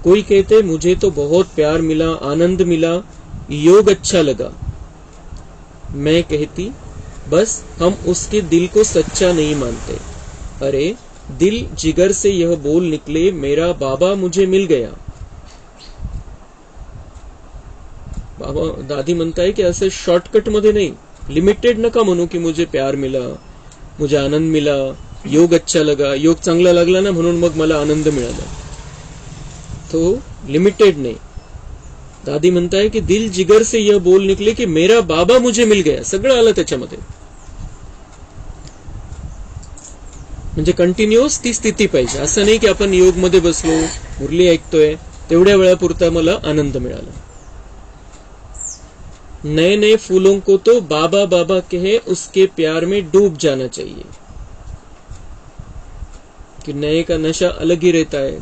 कोई कहते मुझे तो बहुत प्यार मिला, आनंद मिला, योग अच्छा लगा। मैं कहती बस हम उसके दिल को सच्चा नहीं मानते। अरे दिल जिगर से यह बोल निकले मेरा बाबा मुझे मिल गया। बाबा दादी म्हणताय की असं शॉर्टकट मध्ये नाही, लिमिटेड नका म्हणू की मुझे प्यार मिला, मुझे आनंद मिला, योग अच्छा लगा, योग चांगला लागला ना म्हणून मग मला आनंद मिळाला, तो लिमिटेड नहीं। दादी म्हणताय की दिल जिगर से यह बोल निकले की मेरा बाबा मुझे मिल गया, सगळं आलं त्याच्यामध्ये। म्हणजे कंटिन्युअस ती स्थिती पाहिजे, असं नाही की आपण योग मध्ये बसलो, मुरली ऐकतोय, तेवढ्या वेळापुरता मला आनंद मिळाला। नए नए फूलों को तो बाबा बाबा कहे उसके प्यार में डूब जाना चाहिए, कि नए का नशा अलग ही रहता है।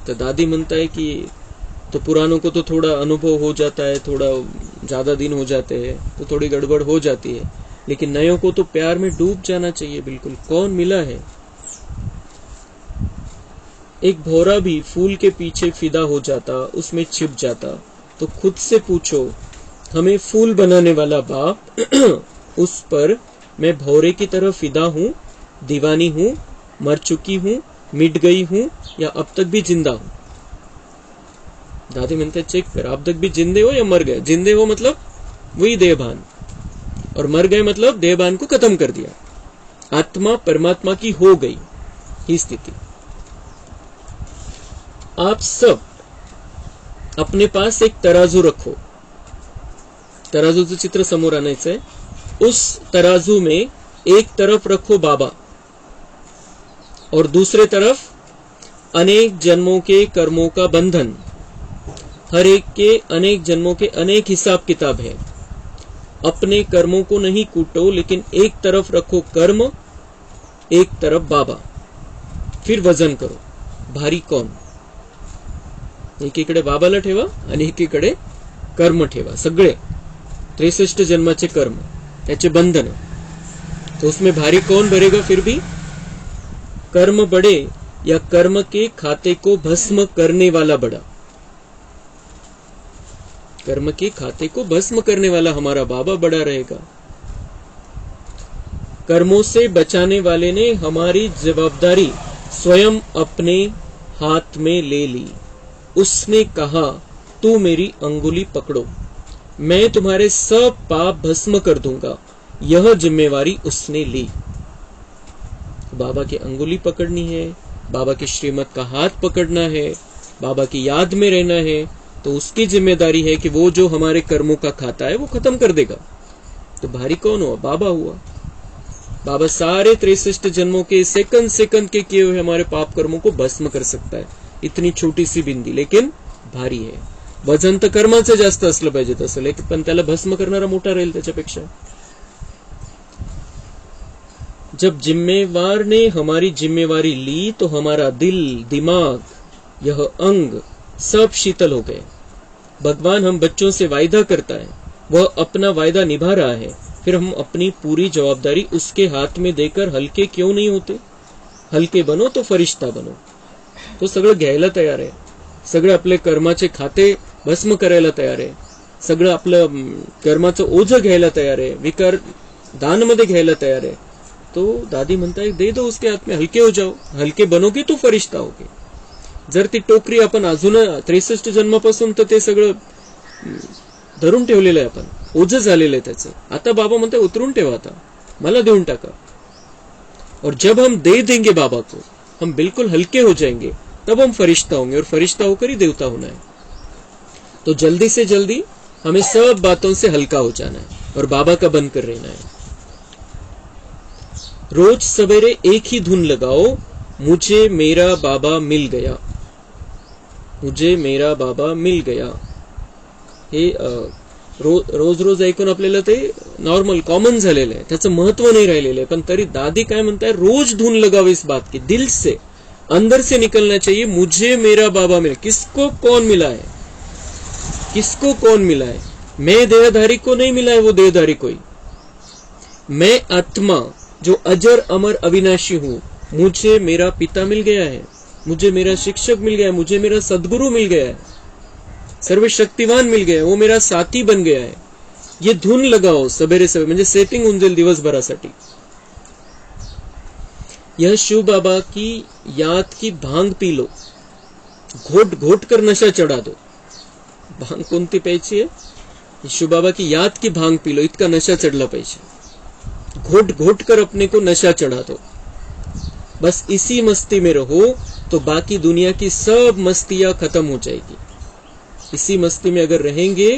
तो दादी म्हणता है कि तो पुरानों को तो थोड़ा अनुभव हो जाता है, थोड़ा ज्यादा दिन हो जाते हैं तो थोड़ी गड़बड़ हो जाती है, लेकिन नयों को तो प्यार में डूब जाना चाहिए बिल्कुल। कौन मिला है? एक भौरा भी फूल के पीछे फिदा हो जाता, उसमें छिप जाता। तो खुद से पूछो, हमें फूल बनाने वाला बाप उस पर मैं भौरे की तरह फिदा हूं, दीवानी हूं, मर चुकी हूं, मिट गई हूं या अब तक भी जिंदा हूं? दादी म्हणते चेक कर, अब तक भी जिंदे हो या मर गए? जिंदे हो मतलब वही देहभान, और मर गए मतलब देहभान को खत्म कर दिया। आत्मा परमात्मा की हो गई ही स्थिति। आप सब अपने पास एक तराजू रखो, तराजूचं चित्र समोर आणायचंय। उस तराजू में एक तरफ रखो बाबा और दूसरे तरफ अनेक जन्मों के कर्मों का बंधन। हर एक के अनेक जन्मों के अनेक हिसाब किताब है। अपने कर्मों को नहीं कूटो, लेकिन एक तरफ रखो कर्म, एक तरफ बाबा। फिर वजन करो, भारी कोण? एकीकडे बाबाला ठेवा आणि एकीकडे कर्म ठेवा, सगळे 63 जन्माचे कर्म, त्याचे बंधन। तो उसमें भारी कौन भरेगा? फिर भी कर्म बड़े या कर्म के खाते को भस्म करने वाला बड़ा? कर्म के खाते को भस्म करने वाला हमारा बाबा बड़ा रहेगा। कर्मों से बचाने वाले ने हमारी जवाबदारी स्वयं अपने हाथ में ले ली। उसने कहा, तू मेरी अंगुली पकड़ो, मैं तुम्हारे सब पाप भस्म कर दूंगा। यह जिम्मेवारी उसने ली। बाबा की अंगुली पकड़नी है, बाबा के श्रीमत का हाथ पकड़ना है, बाबा की याद में रहना है, तो उसकी जिम्मेदारी है कि वो जो हमारे कर्मों का खाता है वो खत्म कर देगा। तो भारी कौन हुआ? बाबा हुआ। बाबा सारे 63 जन्मों के सेकंड सेकंड के किए हुए हमारे पाप कर्मों को भस्म कर सकता है। इतनी छोटी सी बिंदी, लेकिन भारी है। वजन तर कर्माचं जास्त असलं पाहिजे तसं, लेकिन पण त्याला भस्म करणारा मोठा राहील त्याच्यापेक्षा। जब जिम्मेवार ने हमारी जिम्मेवारी ली तो हमारा दिल, दिमाग, यह अंग सब शीतल हो गए। भगवान हम बच्चों से वायदा करता है, वह अपना वायदा निभा रहा है, फिर हम अपनी पूरी जवाबदारी उसके हाथ में देकर हल्के क्यों नहीं होते? हल्के बनो तो फरिश्ता बनो। तो सगळं घ्यायला तयार आहे, सगळे आपले कर्माचे खाते भस्म करायला तयार आहे, सगळं आपलं कर्माचं ओझं घ्यायला तयार आहे, विकार दान मध्ये घ्यायला तयार आहे। तो दादी म्हणताय, दे दो उसके हाथ में, हल्के हो जाओ, हल्के बनोगे तो फरिश्ता होगे। जर ती टोकरी आपण अजून 63 जन्मापासून तर ते सगळं धरून ठेवलेलं आहे, आपण ओझं झालेलं आहे त्याचं। आता बाबा म्हणताय उतरून ठेवा, आता मला देऊन टाका। और जब हम दे देंगे बाबा को, हम बिल्कुल हल्के हो जाएंगे, तब हम फरिश्ता होंगे, और फरिश्ता होकर ही देवता होना है। तो जल्दी से जल्दी हमें सब बातों से हल्का हो जाना है और बाबा का बनकर रहना है। रोज सवेरे एक ही धुन लगाओ, मुझे मेरा बाबा मिल गया, मुझे मेरा बाबा मिल गया। हे रोज रोज ऐकून आपल्याला ते नॉर्मल कॉमन झालेलं आहे, त्याचं महत्व नाही राहिलेलं आहे। पण तरी दादी काय म्हणताय, रोज धुन लगाओ इस बात की, दिल से अंदर से निकलना चाहिए, मुझे मेरा बाबा मिला। किसको कौन मिला है? किसको कौन मिला है? मैं देहधारी को नहीं मिला है, वो देहधारी कोई। मैं आत्मा जो अजर अमर अविनाशी हूं, मुझे मेरा पिता मिल गया है, मुझे मेरा शिक्षक मिल गया है, मुझे मेरा सदगुरु मिल गया है, सर्वशक्तिवान मिल गया है, वो मेरा साथी बन गया है। ये धुन लगाओ सवेरे सवेरे, म्हणजे सेटिंग होऊन जाईल दिवसभरासाठी। यह शिव बाबा की याद की भांग पी लो, घोट घोट कर नशा चढ़ा दो। भांग कोणती प्यायची आहे? शिव बाबा की याद की भांग पी लो, इतका नशा चढ़ला पाहिजे। घोट घोट कर अपने को नशा चढ़ा दो, बस इसी मस्ती में रहो, तो बाकी दुनिया की सब मस्तियां खत्म हो जाएगी। इसी मस्ती में अगर रहेंगे,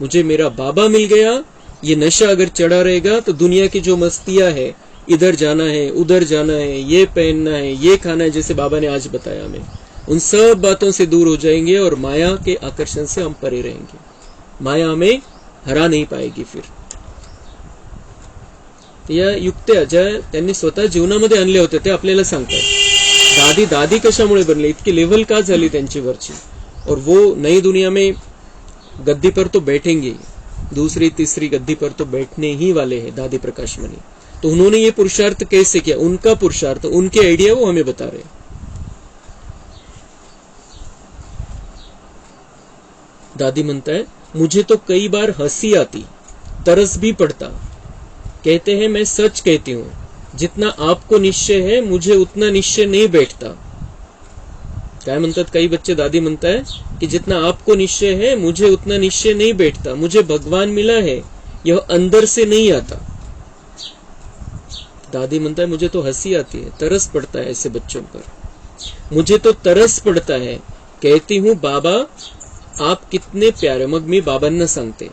मुझे मेरा बाबा मिल गया, ये नशा अगर चढ़ा रहेगा, तो दुनिया की जो मस्तियां है, इधर जाना है, उधर जाना है, ये पहनना है, ये खाना है, जैसे बाबा ने आज बताया हमें, उन सब बातों से दूर हो जाएंगे और माया के आकर्षण से हम परे रहेंगे। माया हमें हरा नहीं पाएगी फिर। या युक्त्या ज्या त्यांनी स्वतः जीवनामध्ये आणल्या होत्या ते आपल्याला सांगतात। दादी कशामुळे बनले, इतकी लेवल का झाली त्यांची वरची, और वो नई दुनिया में गद्दी पर तो बैठेंगे, दूसरी तीसरी गद्दी पर तो बैठने ही वाले हैं दादी प्रकाश मणि। तो उन्होंने ये पुरुषार्थ कैसे किया, उनका पुरुषार्थ, उनके आइडिया वो हमें बता रहे। दादी म्हणता है, मुझे तो कई बार हंसी आती, तरस भी पड़ता। कहते हैं मैं सच कहती हूँ, जितना आपको निश्चय है मुझे उतना निश्चय नहीं बैठता। काय म्हणतात काही बच्चे, दादी म्हणताय कि जितना आपको निश्चय है मुझे उतना निश्चय नहीं बैठता, मुझे भगवान मिला है यह अंदर से नहीं आता। दादी म्हणता है मुझे तो हंसी आती है, तरस पड़ता है ऐसे बच्चों पर, मुझे तो तरस पड़ता है। कहती हूँ बाबा आप कितने प्यारे, मग मी बाबांना सांगते,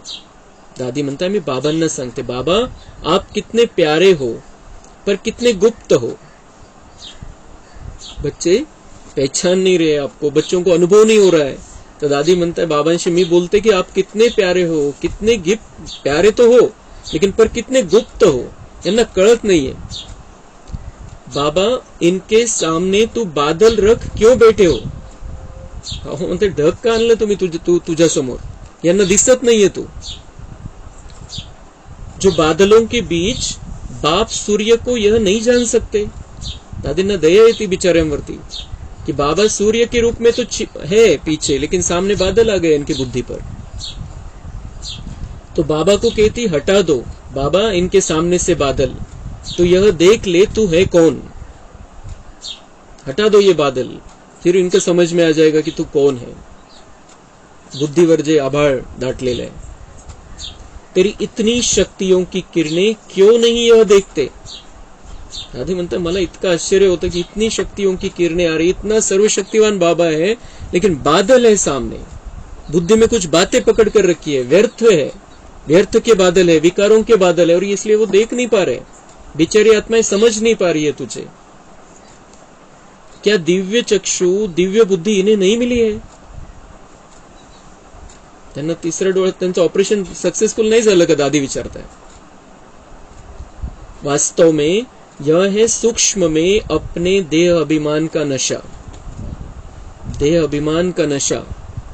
दादी म्हणता है मी बाबांना सांगते, बाबा आप कितने प्यारे हो पर कितने गुप्त हो। बच्चे पहचान नहीं रहे आपको, बच्चों को अनुभव नहीं हो रहा है। तो दादी म्हणता है बाबांशी मी बोलते कि आप कितने प्यारे हो, कितने प्यारे तो हो लेकिन पर कितने गुप्त हो, यांना कळत नाहीये। बाबा इनके सामने तू बादल रख क्यों बैठे हो, म्हणते ढग का आणलं तुम्ही तुझ्या समोर, यांना दिसत नाहीये तू। जो बादलों के बीच बाप सूर्य को यह नहीं जान सकते। दादींना दया येते बिचाऱ्यांवरती कि बाबा सूर्य के रूप में तो है पीछे, लेकिन सामने बादल आ गए इनकी बुद्धि पर। तो बाबा को कहती हटा दो बाबा इनके सामने से बादल, तो यह देख ले तू है कौन, हटा दो ये बादल, फिर इनको समझ में आ जाएगा कि तू कौन है। बुद्धिवर जे आभाळ दाटलेलं आहे, तेरी इतनी शक्तियों की किरणें क्यों नहीं यह देखते। दादी म्हणता मला इतका आश्चर्य होतं कि इतनी शक्तियों की किरणें आ रही, इतना सर्वशक्तिवान बाबा है लेकिन बादल है सामने, बुद्धि में कुछ बातें पकड़ कर रखी है, व्यर्थ है, व्यर्थ के बादल है, विकारों के बादल है, और इसलिए वो देख नहीं पा रहे, बेचारी आत्माएं समझ नहीं पा रही है तुझे। क्या दिव्य चक्षु दिव्य बुद्धि इन्हें नहीं मिली है। त्यांना तिसऱ्या डोळ्यात त्यांचं ऑपरेशन सक्सेसफुल नहीं झालं का, दादी विचारताय। वास्तव में यह है सूक्ष्म में अपने देह अभिमान का नशा, देह अभिमान का नशा,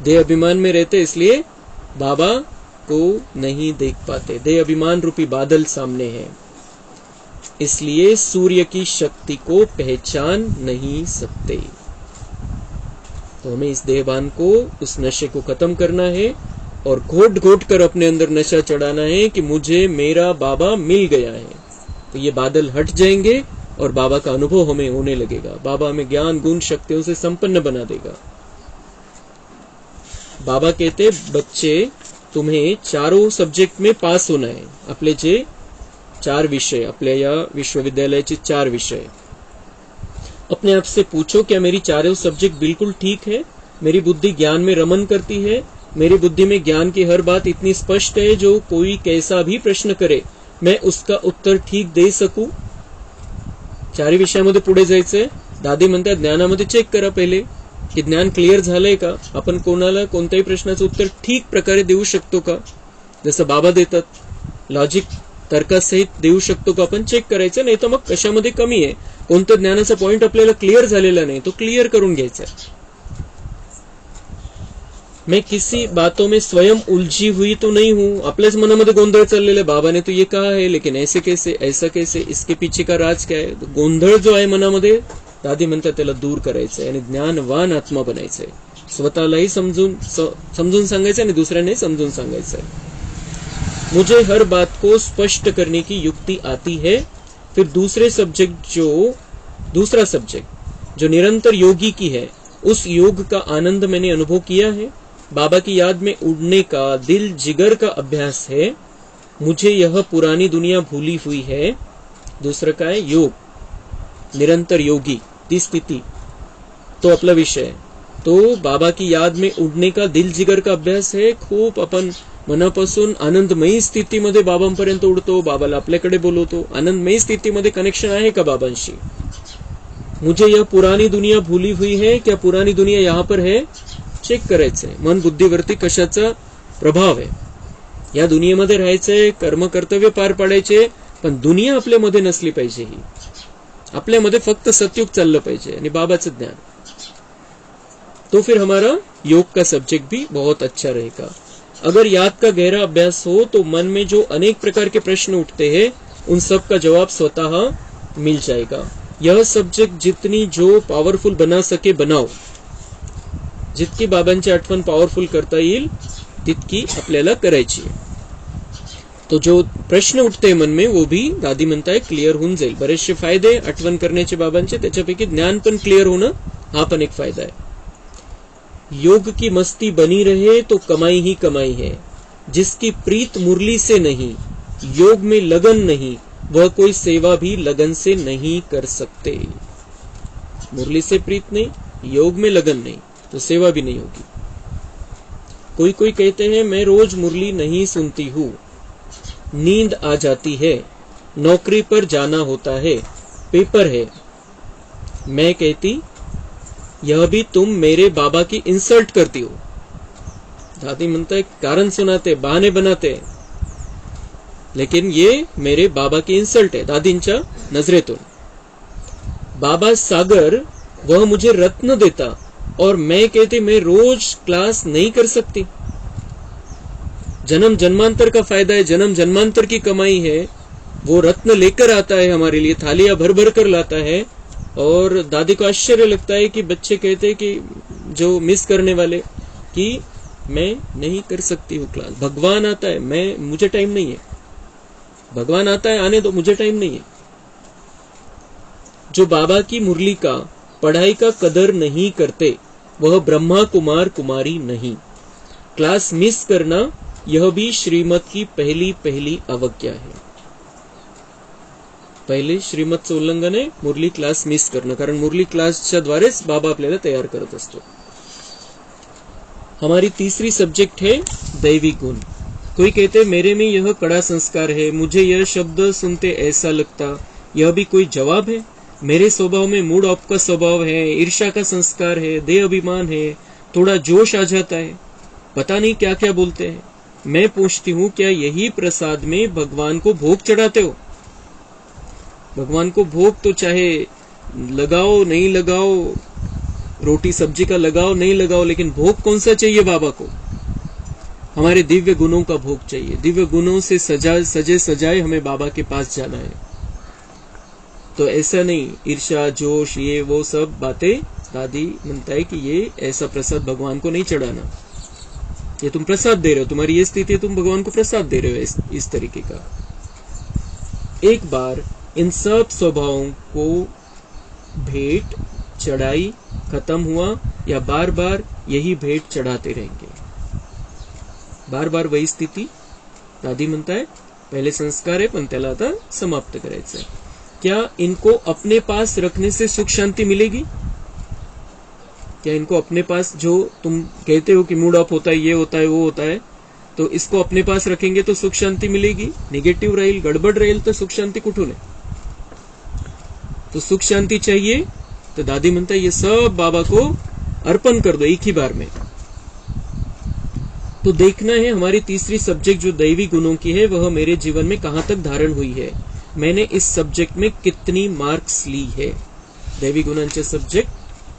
देह अभिमान में रहते इसलिए बाबा को नहीं देख पाते, देह अभिमान रूपी बादल सामने है, इसलिए सूर्य की शक्ति को पहचान नहीं सकते। तो हमें इस देहभान को, उस नशे को खत्म करना है और घोट घोट कर अपने अंदर नशा चढ़ाना है कि मुझे मेरा बाबा मिल गया है। तो ये बादल हट जाएंगे और बाबा का अनुभव हमें होने लगेगा, बाबा हमें ज्ञान गुण शक्तियों से संपन्न बना देगा। बाबा कहते बच्चे तुम्हें चारों सब्जेक्ट में पास होना है, आपले जे 4 विषय, आपल्या या विश्वविद्यालयाचे 4 विषय। अपने आप से पूछो क्या मेरी चारों सब्जेक्ट बिल्कुल ठीक है, मेरी बुद्धि ज्ञान में रमन करती है, मेरी बुद्धि में ज्ञान की हर बात इतनी स्पष्ट है जो कोई कैसा भी प्रश्न करे मैं उसका उत्तर ठीक दे सकूं। 4 विषयामध्ये पुढे जायचंय। दादी म्हणतात ज्ञानामध्ये चेक करा पहिले की ज्ञान क्लिअर झालंय का, आपण कोणाला कोणत्याही प्रश्नाचं उत्तर ठीक प्रकारे देऊ शकतो का, जसं बाबा देतात, लॉजिक तर्कासहित देऊ शकतो का, आपण चेक करायचं। नाही तर मग कशामध्ये कमी आहे, कोणतं ज्ञानाचा पॉइंट आपल्याला क्लिअर झालेला नाही तो क्लिअर करून घ्यायचा। मैं किसी बातों में स्वयं उलझी हुई तो नहीं हूं, आपल्याच मनामध्ये गोंधळ चाललेला है, बाबा ने तो ये कहा है लेकिन ऐसे कैसे, ऐसा कैसे, इसके पीछे का राज क्या है। तो गोंधळ जो आहे मनामध्ये, दादी म्हणतात त्याला दूर करायचंय आणि ज्ञानवान आत्मा बनायचंय, स्वतःलाही समजून सांगायचं आणि दुसऱ्यांनाही समजून सांगायचंय। मुझे हर बात को स्पष्ट करने की युक्ति आती है। फिर दूसरा सब्जेक्ट जो निरंतर योगी की है, उस योग का आनंद मैंने अनुभव किया है, बाबा की याद में उड़ने का दिल जिगर का अभ्यास है, मुझे यह पुरानी दुनिया भूली हुई है। दूसरा का है योग, निरंतर योगी ती स्थिति, तो आपला विषय। तो बाबा की याद में उडणे का दिल जिगर का अभ्यास है, खूप आपण मनापासून आनंदमयी स्थितीमध्ये बाबांपर्यंत उडतो, बाबाला आपल्याकडे बोलवतो, आनंदमयी स्थितीमध्ये कनेक्शन आहे का बाबांशी। मुझे यह पुरानी दुनिया भूली हुई है, क्या पुरानी दुनिया यहाँ पर है, चेक करायचंय। मन बुद्धीवरती कशाचा प्रभाव आहे, या दुनियेमध्ये राहायचंय, कर्म कर्तव्य पार पाडायचे, पण दुनिया आपल्यामध्ये नसली पाहिजे, ही आपल्यामध्ये फक्त सतयुग चाललं पाहिजे आणि बाबाचं ज्ञान। तो फिर हमारा योग का सब्जेक्ट भी बहुत अच्छा रहेगा। अगर याद का गहरा अभ्यास हो तो मन में जो अनेक प्रकार के प्रश्न उठते हैं उन सब का जवाब स्वतः मिल जाएगा। यह सब्जेक्ट जितनी जो पॉवरफुल बना सके बनाओ, जितकी बाबांची आठवण पॉवरफुल करता येईल तितकी आपल्याला करायची आहे। तो जो प्रश्न उठते मन में वो भी दादी म्हणताय क्लिअर होऊन जाईल। बरेचसे फायदे आठवण करण्याचे बाबांचे, त्याच्यापैकी ज्ञान पण क्लिअर होणं हा पण एक फायदा आहे। योग की मस्ती बनी रहे तो कमाई ही कमाई है। जिसकी प्रीत मुरली से नहीं, योग में लगन नहीं, वह कोई सेवा भी लगन से नहीं कर सकते। मुरली से प्रीत नहीं, योग में लगन नहीं, तो सेवा भी नहीं होगी। कोई कोई कहते हैं मैं रोज मुरली नहीं सुनती हूँ, नींद आ जाती है, नौकरी पर जाना होता है, पेपर है। मैं कहती यह भी तुम मेरे बाबा की इंसल्ट करती हो। दादी म्हणता है कारण सुनाते, बहाने बनाते, लेकिन ये मेरे बाबा की इंसल्ट है दादींच्या नजरेतून। बाबा सागर वह मुझे रत्न देता और मैं कहती मैं रोज क्लास नहीं कर सकती। जन्म जन्मांतर का फायदा है, जन्म जन्मांतर की कमाई है। वो रत्न लेकर आता है हमारे लिए, थालियां भर भर कर लाता है। और दादी को आश्चर्य लगता है कि बच्चे कहते हैं कि जो मिस करने वाले कि मैं नहीं कर सकती हूँ क्लास। भगवान आता है, मुझे टाइम नहीं है। भगवान आता है, आने दो, मुझे टाइम नहीं है। जो बाबा की मुरली का, पढ़ाई का कदर नहीं करते, वह ब्रह्मा कुमार कुमारी नहीं। क्लास मिस करना यह भी श्रीमत की पहली पहली अवज्ञा है। पहिले श्रीमतचं उल्लंघन आहे मुरली क्लास मिस करणं, कारण मुरली क्लासच्या द्वारेच बाबा आपल्याला तयार करत असतो। हमारी तीसरी सब्जेक्ट है दैवी गुण। कोई कहते मेरे में यह कड़ा संस्कार है, मुझे यह शब्द सुनते ऐसा लगता, यह भी कोई जवाब है? मेरे स्वभाव में मूड ऑफ का स्वभाव है, ईर्ष्या का संस्कार है, देह अभिमान है, थोड़ा जोश आ जाता है, पता नहीं क्या क्या बोलते हैं। मैं पूछती हूँ क्या यही प्रसाद में भगवान को भोग चढ़ाते हो? भगवान को भोग तो चाहे लगाओ नहीं लगाओ, रोटी सब्जी का लगाओ नहीं लगाओ, लेकिन भोग कौन सा चाहिए बाबा को? हमारे दिव्य गुणों का भोग चाहिए। दिव्य गुणों से सजे सजाए हमें बाबा के पास जाना है। तो ऐसा नहीं ईर्ष्या जोश ये वो सब बातें दादी म्हणता है कि ये ऐसा प्रसाद भगवान को नहीं चढ़ाना। ये तुम प्रसाद दे रहे हो, तुम्हारी ये स्थिति है, तुम भगवान को प्रसाद दे रहे हो इस तरीके का। एक बार इन सब स्वभावों को भेंट चढ़ाई खत्म हुआ या बार बार यही भेंट चढ़ाते रहेंगे? बार बार वही स्थिति। दादी म्हणता है पहले संस्कार है पण त्याला आता समाप्त करायचं है। क्या इनको अपने पास रखने से सुख शांति मिलेगी? क्या इनको अपने पास, जो तुम कहते हो कि मूड ऑफ होता है, ये होता है, वो होता है, तो इसको अपने पास रखेंगे तो सुख शांति मिलेगी? निगेटिव राहील, गडबड राहील तर सुख शांति कुठून है? तो सुख शांति चाहिए तो दादी म्हणता है ये सब बाबा को अर्पण कर दो एक ही बार में। तो देखना है हमारी तीसरी सब्जेक्ट जो दैवी गुणों की है वह मेरे जीवन में कहां तक धारण हुई है, मैंने इस सब्जेक्ट में कितनी मार्क्स ली है। दैवी गुणांचे सब्जेक्ट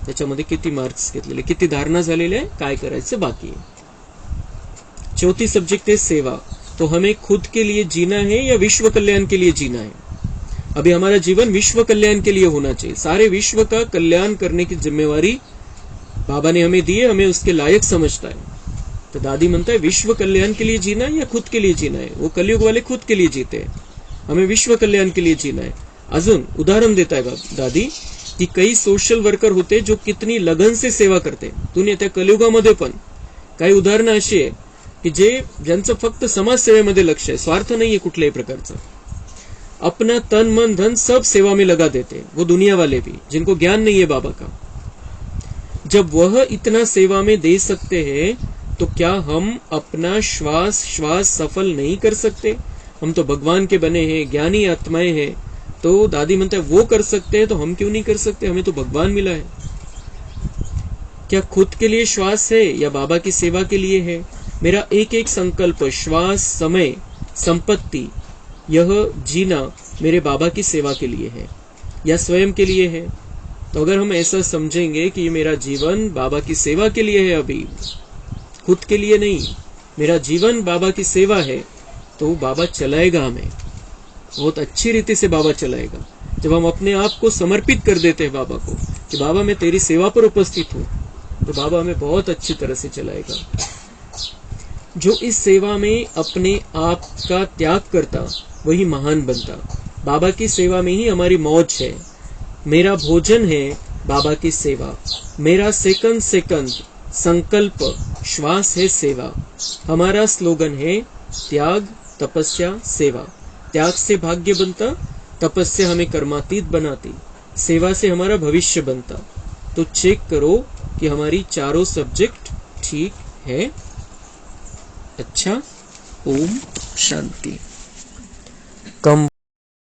त्याच्यामध्ये किती मार्क्स घेतलेले, किती धारणा झालेले आहे, काय करायचं बाकी है। चौथी सब्जेक्ट है सेवा। तो हमें खुद के लिए जीना है या विश्व कल्याण के लिए जीना है? अभी हमारा जीवन विश्व कल्याण के लिए होना चाहिए। सारे विश्व का कल्याण करने की जिम्मेवारी बाबा ने हमें दी है, हमें उसके लायक समझता है। तो दादी म्हणता है विश्व कल्याण के लिए जीना है या खुद के लिए जीना है? वो कलयुग वाले खुद के लिए जीते हैं, हमें विश्व कल्याण के लिए जीना है। अजून उदाहरण देता है दादी की कई सोशल वर्कर होते जो कितनी लगन से सेवा करते दुनिया त्या कलियुगामध्ये पण। काही उदाहरणं अशी आहे की ज्यांचं फक्त समाजसेवेमध्ये लक्ष आहे, स्वार्थ नाहीये कुठल्याही प्रकारचा, अपना तन मन धन सब सेवा में लगा देते, वो दुनिया वाले भी जिनको ज्ञान नहीं है बाबा का। जब वह इतना सेवा में दे सकते हैं तो क्या हम अपना श्वास श्वास सफल नहीं कर सकते? हम तो भगवान के बने हैं, ज्ञानी आत्माएं हैं। तो दादी म्हणता है वो कर सकते हैं तो हम क्यों नहीं कर सकते? हमें तो भगवान मिला है। क्या खुद के लिए श्वास है या बाबा की सेवा के लिए है? मेरा एक एक संकल्प, श्वास, समय, संपत्ति, यह जीना मेरे बाबा की सेवा के लिए है या स्वयं के लिए है? तो अगर हम ऐसा समझेंगे कि मेरा जीवन बाबा की सेवा के लिए है, अभी खुद के लिए नहीं, मेरा जीवन बाबा की सेवा है, तो बाबा चलाएगा हमें बहुत अच्छी रीति से। बाबा चलाएगा जब हम अपने आप को समर्पित कर देते हैं बाबा को कि बाबा मैं तेरी सेवा पर उपस्थित हूं, तो बाबा हमें बहुत अच्छी तरह से चलाएगा। जो इस सेवा में अपने आप का त्याग करता वही महान बनता। बाबा की सेवा में ही हमारी मौज है। मेरा भोजन है बाबा की सेवा, मेरा सेकंड सेकंड संकल्प, श्वास है सेवा। हमारा स्लोगन है त्याग, तपस्या, सेवा। त्याग से भाग्य बनता, तपस्या हमें कर्मातीत बनाती, सेवा से हमारा भविष्य बनता। तो चेक करो कि हमारी चारों सब्जेक्ट ठीक है। अच्छा, ओम शांति। कम